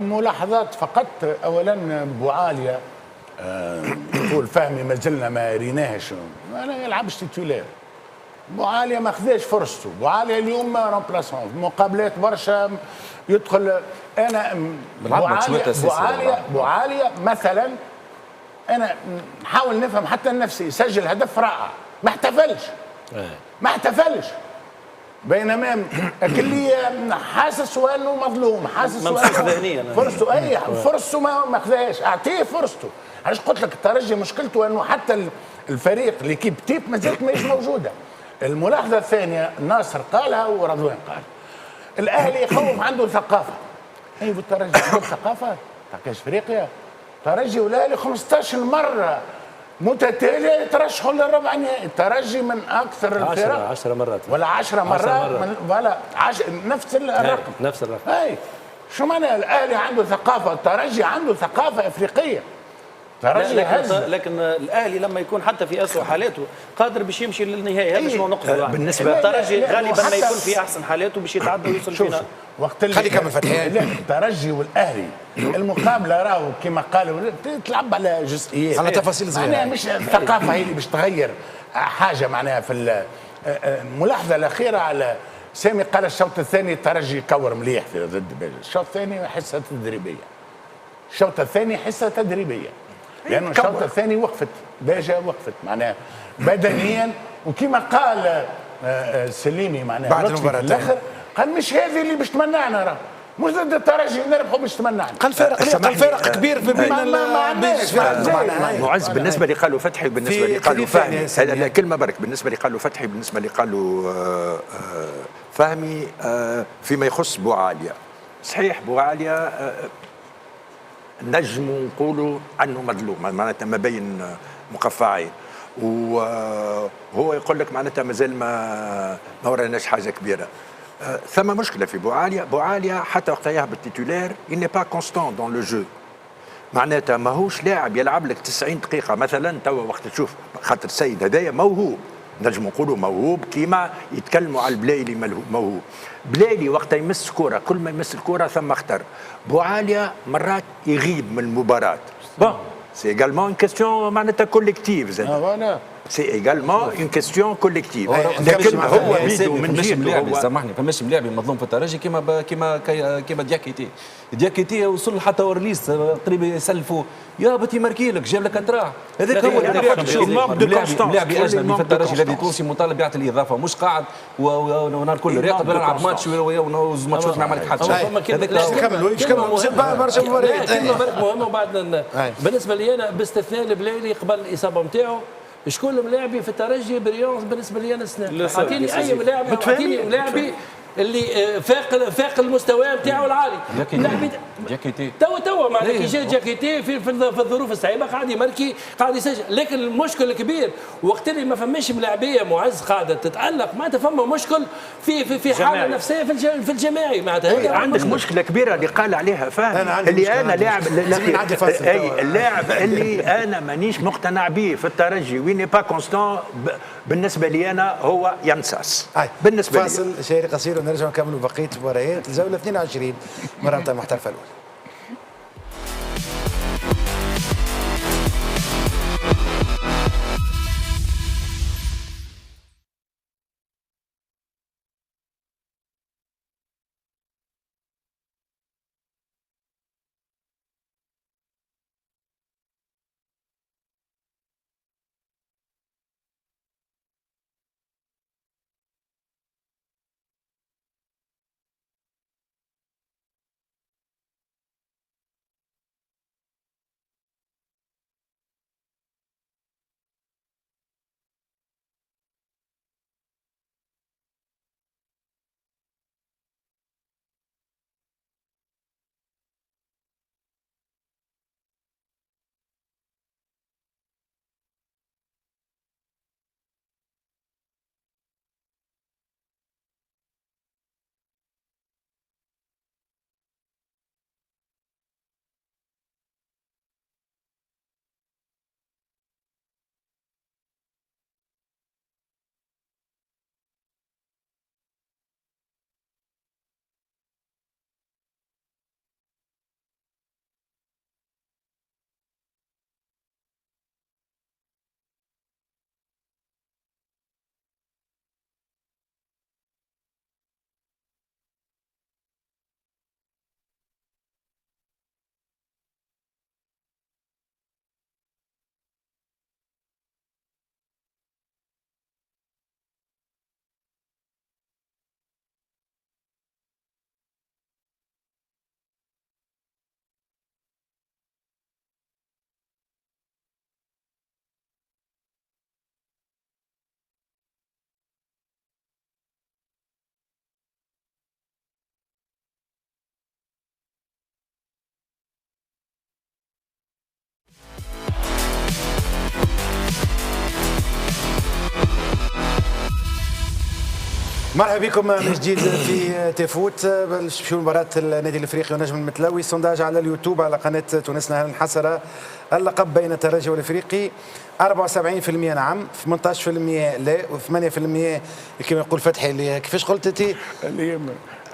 ملاحظات فقط. اولا بوعاليا يقول فهمي ما زلنا ما ريناهش، ما يلعبش تيتولير. بوعاليا ما خذاش فرصته، بوعاليا اليوم رومبلاسون في مقابلات برشا يدخل. انا بوعاليا مثلا انا نحاول نفهم حتى النفسي، يسجل هدف رائع ما احتفلش ما احتفلش، بينما اللي حاسس انه مظلوم، حاسس انه فرصته فرصته ما خذاهاش. اعطيه فرصته. علاش قلت لك الترجي مشكلته انه حتى الفريق ليكيب تيب ما زالت ماهيش موجوده. الملاحظه الثانيه ناصر قالها ورضوان قال، الاهلي يخوف عنده ثقافه. ايوه الترجي عنده ثقافه تاع كاس افريقيا. الترجي والاهلي 15 مره متتاليه يترشحوا للربع النهائي. الترجي من اكثر الفرق 10 مرات ولا 10 مرات ولا نفس الرقم. نفس الرقم. اي شو معنى الاهلي عنده ثقافه، الترجي عنده ثقافه افريقيه. لكن الاهلي لما يكون حتى في اسوء حالاته قادر باش يمشي للنهايه. هذا شنو نقصد بالنسبه الترجي غالبا ما يكون في احسن حالاته باش يتعدى ويوصل فينا. وقت اللي خلي كمل فتحي. الترجي والاهلي المقابله راهو كما قالوا تلعب على جزئيات، على تفاصيل صغيره، معناها مش الثقافه هي اللي باش تغير حاجه. معناها في الملاحظه الاخيره على سامي قال الشوط الثاني الترجي كور مليح في ضد بيجا. الشوط الثاني حصه تدريبيه، الشوط الثاني حصه تدريبيه، لانه الشوط الثاني وقفت بيجا، وقفت معناها بدنيا. وكما قال سليمي معناها بعد المباراه الاخر قال مش هذه اللي باش تمنعنا، راه مش ضد الترجي نربحوا باش تمنعنا. قال فرق كبير في بين معز. بالنسبه اللي قالوا فتحي بالنسبه اللي قالوا فهمي، كلمه برك بالنسبه اللي قالوا فتحي، بالنسبه اللي قالوا فهمي فيما يخص بوعاليا. صحيح بوعاليا نجم نقولوا عنه مظلوم، معناتها ما بين مقفعين، وهو يقول لك معناتها مازال ما وراناش حاجه كبيره. ثم مشكله في بوعاليا حتى وقت يهبط التيتولير il n'est pas constant dans le jeu. معناتها ماهوش لاعب يلعب لك 90 دقيقه مثلا. توا وقت تشوف خاطر السيد هذايا موهوب، نجم نقولوا موهوب كيما يتكلموا على البلايلي موهوب. بلايلي وقت يمس كرة، كل ما يمس الكرة ثم اختر. بوعاليا مرات يغيب من المباراة. بون سي ايغالمون اون كيستيون معناتها كوليكتيف زاد. سي ايغالمون اون كيستيون كوليكتيف. لكن هو بيدو من جهته، سامحني، فماش ملاعب مظلوم في الترجي كيما دياكيتي وصل حتى ورليس قريب يسلفوا يا بتي ماركيلك جاب لك اتراح. هذاك هو اللاعب الاجنبي في الترجي الذي تونسي مطالب يعطي الاضافه، مش قاعد ونهار الكل راقد نلعب ماتش ونوز ماتشات ما عملت حتى شيء. كلمه مهمه. وبعد بالنسبه لي انا باستثناء البلايلي قبل الاصابه نتاعو شكون ملاعبي في الترجي بريونس بالنسبه لي انا السنه. اعطيني اي ملاعب، اعطيني ملاعبي اللي فاق المستوى نتاعو العالي. جاكيتي توا معناها كي جا جاكيتي في الظروف الصعيبه قاعد يماركي قاعد يسجل. لكن المشكل الكبير وقت اللي ما فماش ملاعبيه معز قاعده تتالق، معناتها فما مشكل في حاله نفسيه في الجماعي. معناتها عندك مشكله كبيره اللي قال عليها فهمي، اللي انا لاعب اللاعب اللي انا مانيش مقتنع به في الترجي ويني با كونستون. بالنسبه لي انا هو ينساس. بالنسبه لي فاصل شهري قصير ونرجع نكملوا بقيه مباريات الجوله 22 مرة المحترفه الاولى. مرحبا بكم من جديد في تيفوت. نمشيو مباراة النادي الافريقي والنجم المتلوي. سونداج على اليوتيوب على قناة تونسنا هل انحسر اللقب بين الترجي والافريقي؟ 74% نعم، 18% لا، و8% كما يقول فتحي اللي كيفاش قلت انت؟ اللي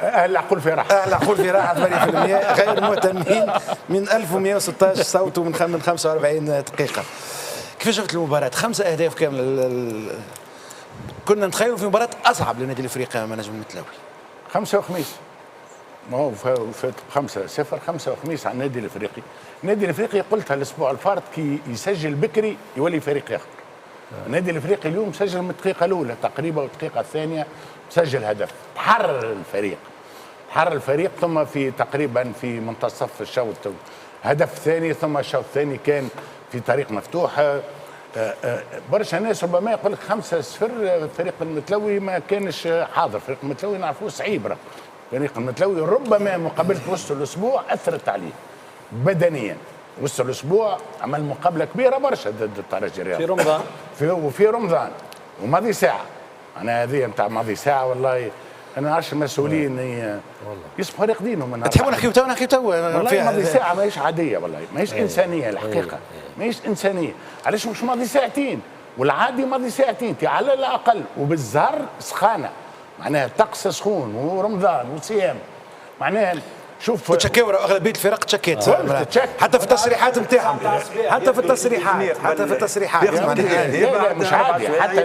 اهل عقول في راحه. اهل عقول في راحه 8% غير مهتمين من 1116 صوت من 45 دقيقة. كيفاش شفت المباراة؟ 5 أهداف كامل. كنا نتخيلوا في مباراة أصعب للنادي الافريقي امام النجم المتلوي. 5 وخميس، ما هو فات 5-0 5 وخميس على النادي الافريقي. النادي الافريقي قلتها الاسبوع الفارط كي يسجل بكري يولي فريق اخر. النادي الافريقي اليوم سجل من الدقيقه الاولى تقريبا والدقيقه الثانيه سجل هدف، تحرر الفريق ثم في تقريبا في منتصف الشوط هدف ثاني، ثم الشوط الثاني كان في طريق مفتوح. برشا ناس ربما يقول لك 5-0 الفريق المتلوي ما كانش حاضر. الفريق المتلوي نعرفوه صعيب، الفريق المتلوي ربما مقابله وسط الاسبوع اثرت عليه بدنيا. وسط الاسبوع عمل مقابله كبيره برشا ضد الترجي الرياضي في رمضان وفي رمضان وماضي ساعه. انا هذه نتاع ماضي ساعه والله انا نعرفش المسؤولين يصبحوا راقدينهم. تحبوا نحكيو تو والله ماضي ساعه ماهيش عاديه، والله ماهيش انسانيه الحقيقه، ماهيش انسانيه. علاش مش ماضي ساعتين؟ والعادي ماضي ساعتين على الاقل، وبالزهر سخانه معناها الطقس سخون ورمضان وصيام معناها. شوف تشكاو اغلبيه الفرق تشكيت حتى في التصريحات نتاعهم، حتى في التصريحات لا مش عادي، حتى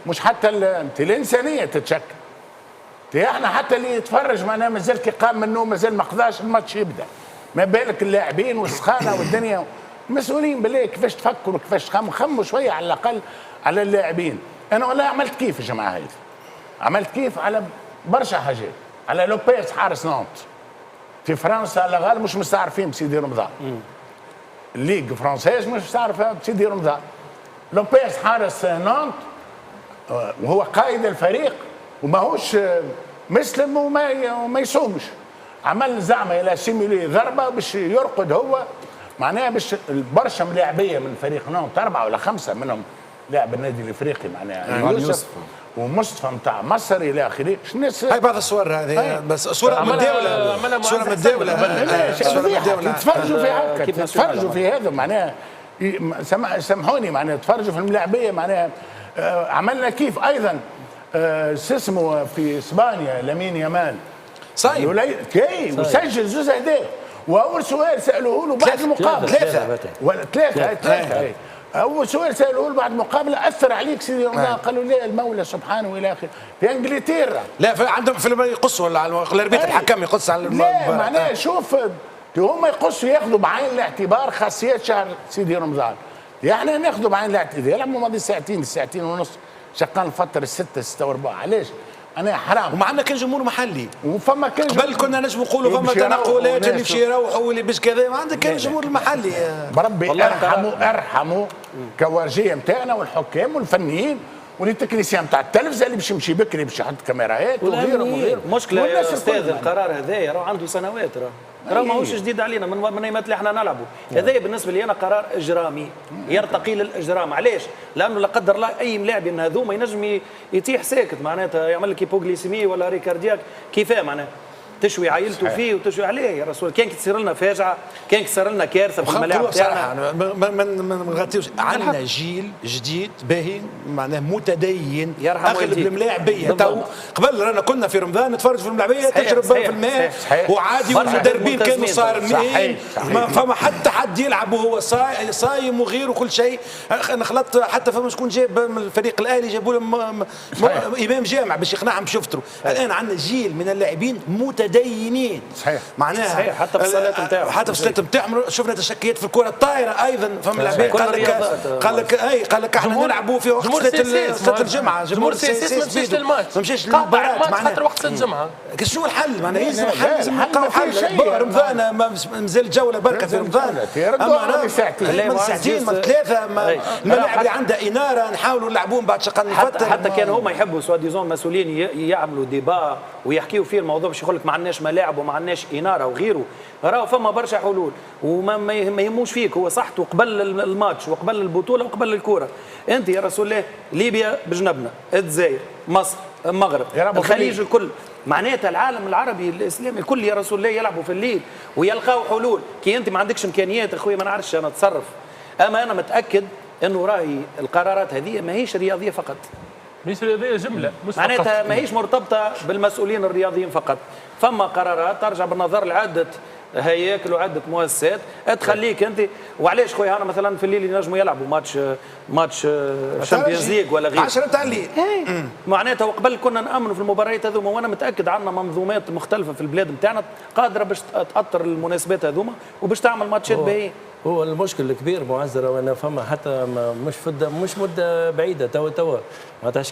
مش حتى الانسانيه تتشك. احنا حتى اللي يتفرج معناها مازال كي قام من النوم مازال ما قضاش الماتش يبدا، ما بالك اللاعبين والسخانه والدنيا. المسؤولين بالله كيفاش تفكروا كيفاش خموا شويه على الاقل على اللاعبين. انا والله عملت كيف يا جماعه هذه، عملت كيف على برشا حاجات. على لوبيز حارس نونت في فرنسا على الغالب مش مستعرفين بسيدي رمضان. الليغ فرنسيز مش مستعرفه بسيدي رمضان. لوبيز حارس نونت وهو قائد الفريق وماهوش مسلم وما يصومش. عمل زعمه الى سيمولي ضربه باش يرقد هو معناها باش برشا ملاعبيه من فريق نونت 4 ولا 5 منهم لاعب النادي الافريقي معناها يوسف ومصطفى نتاع مصر الى اخره. هاي بعض الصور هذه بس صوره متداوله، صوره متداوله تفرجوا في هكا، تفرجوا في هذا معناها. سامحوني معناها تفرجوا في الملاعبيه معناها. عملنا كيف ايضا اسمه في اسبانيا لامين يامال صايم كي وسجل 2 اهداف. واول سؤال سالوه له بعد المقابله ثلاثه اول سؤال سالوه له بعد المقابله اثر عليك سيدي رمضان؟ قالوا لا المولى سبحانه الى اخره. في انجلترا لا عندهم في يقصوا الاربيط الحكم يقص على لا معناه شوف هم يقصوا ياخذوا بعين الاعتبار خاصيات شهر سيدي رمضان. احنا ناخذوا بعين الاعتبار. يلعبوا ماضي ساعتين ونص شقان الفتره 6 و4. علاش؟ انا حرام. ومع عندنا كان جمهور محلي وفما كان قبل كنا نجم نقولوا فما تنقلات اللي يمشي يروحوا واللي باش كذا. ما عندك كان جمهور المحلي. بربي ارحموا كوارجيه نتاعنا والحكام والفنيين والتكنيسيان نتاع التلفزه اللي باش يمشي بكري باش يحط كاميرات وغيره. مشكله يا استاذ القرار هذايا راه عنده سنوات راه ماهوش جديد علينا من ايامات اللي احنا نلعبوا. هذايا بالنسبه لي انا قرار اجرامي يرتقي للاجرام. علاش؟ لانه لا قدر الله اي ملاعب من هذوما ينجم يتيح ساكت معناتها يعمل لك هيبوغليسيمي ولا ريكاردياك كيفاه معناها تشوي عائلته فيه وتشوي عليه. يا رسول كان تصير لنا فاجعه، كان تصير لنا كارثه في الملاعب تاعنا. ما نغطيوش. عندنا جيل جديد باهي معناه متدين اغلب الملاعبيه. تو قبل رانا كنا في رمضان نتفرج في الملاعبيه تشرب في الماء وعادي والمدربين كانوا صارمين ما فما حتى حد يلعب وهو صايم وغيره وكل شيء. انا خلطت حتى فما شكون جاب من الفريق الاهلي جابوا له امام جامع باش يقنعهم باش يفطروا. الان عندنا جيل من اللاعبين متدينين صحيح معناها صحيح. حتى في الصلاه نتاعهم حتى في الصلاه نتاعهم شفنا تشكيات في الكره الطايره ايضا. فما لاعبين قال لك احنا نلعبوا في وقت صلاه الجمعه. جمهور سياسي ما مشيش للماتش، ما مشيش للمباراه خاطر وقت صلاه الجمعه. شنو الحل؟ معناها لازم حل، لازم نلقاو حل. رمضان مازال جوله بركه في رمضان. اما ساعتين 3 الملاعب اللي عندها اناره نحاولوا نلعبوهم بعد شقان الفتره. حتى كان هما يحبوا سوا ديزون مسؤولين يعملوا ديبا ويحكيوا فيه الموضوع باش يقول لك ما عندناش ملاعب وما عندناش اناره وغيره، راهو فما برشا حلول وما ما يهموش فيك. هو صحته قبل الماتش وقبل البطوله وقبل الكوره. انت يا رسول الله ليبيا بجنبنا، الجزائر، مصر، المغرب، الخليج الكل، معناتها العالم العربي الاسلامي الكل يا رسول الله يلعبوا في الليل ويلقاو حلول. كي انت ما عندكش امكانيات اخويا ما نعرفش انا اتصرف. اما انا متاكد انه راهي القرارات هذه ماهيش رياضيه فقط، مش رياضيه جمله، مش معناتها فقط. ماهيش مرتبطه بالمسؤولين الرياضيين فقط. فما قرارات ترجع بالنظر لعده هياكل وعده مؤسسات تخليك انت. وعلاش خويا انا مثلا في الليل ينجموا يلعبوا ماتش شامبيونز ليج ولا غيره 10 تاع الليل. معناتها وقبل كنا نامنوا في المباريات هذوما، وانا متاكد عندنا منظومات مختلفه في البلاد نتاعنا قادره باش تاطر المناسبات هذوما وباش تعمل ماتشات باهيين. هو المشكل الكبير معزرة وانا فما حتى مش مده بعيده توا معناتها